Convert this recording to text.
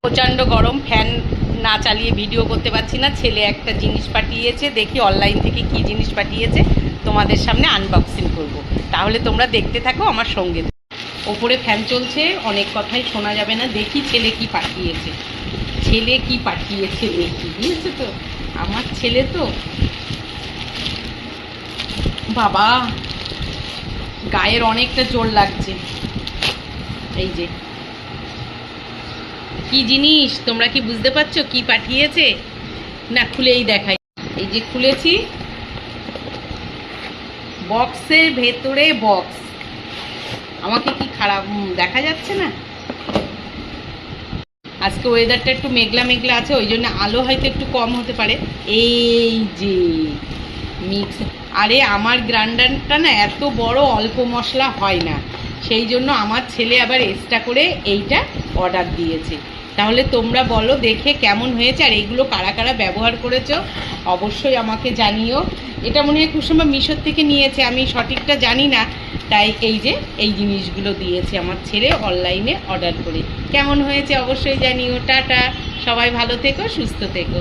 প্রচণ্ড গরম, ফ্যান না চালিয়ে ভিডিও করতে পারছি না। ছেলে একটা জিনিস পাঠিয়েছে, দেখি অনলাইন থেকে কি জিনিস পাঠিয়েছে তোমাদের সামনে আনবক্সিং করব। তাহলে তোমরা দেখতে থাকো আমার সঙ্গে। ওপরে ফ্যান চলছে, অনেক কথাই শোনা যাবে না। দেখি ছেলে কি পাঠিয়েছে, দেখি। বুঝেছো তো, আমার ছেলে তো বাবা, গায়ের অনেকটা জোর লাগছে। এই যে কি জিনিস, তোমরা কি বুঝতে পারছো কি পাঠিয়েছে? না খুলেই দেখাই। এই যে খুলেছি, বক্সের ভেতরে বক্স। আমাকে কি খারাপ দেখা যাচ্ছে না? আজকে ওয়েদারটা একটু মেঘলা মেঘলা আছে, ওই জন্য আলো হয়তো একটু কম হতে পারে। এই যে মিক্স, আরে আমার গ্রাইন্ডারটা না এত বড়, অল্প মশলা হয় না, সেই জন্য আমার ছেলে আবার এক্সট্রা করে এইটা অর্ডার দিয়েছে। তাহলে তোমরা বলো দেখে কেমন হয়েছে, আর এইগুলো কারা কারা ব্যবহার করেছো অবশ্যই আমাকে জানিও। এটা মনে হয় কুসুমা মিশোর থেকে নিয়েছে, আমি সঠিকটা জানি না। তাই এই যে এই জিনিসগুলো দিয়েছে আমার ছেলে অনলাইনে অর্ডার করে। কেমন হয়েছে অবশ্যই জানিও। টাটা, সবাই ভালো থেকো, সুস্থ থেকো।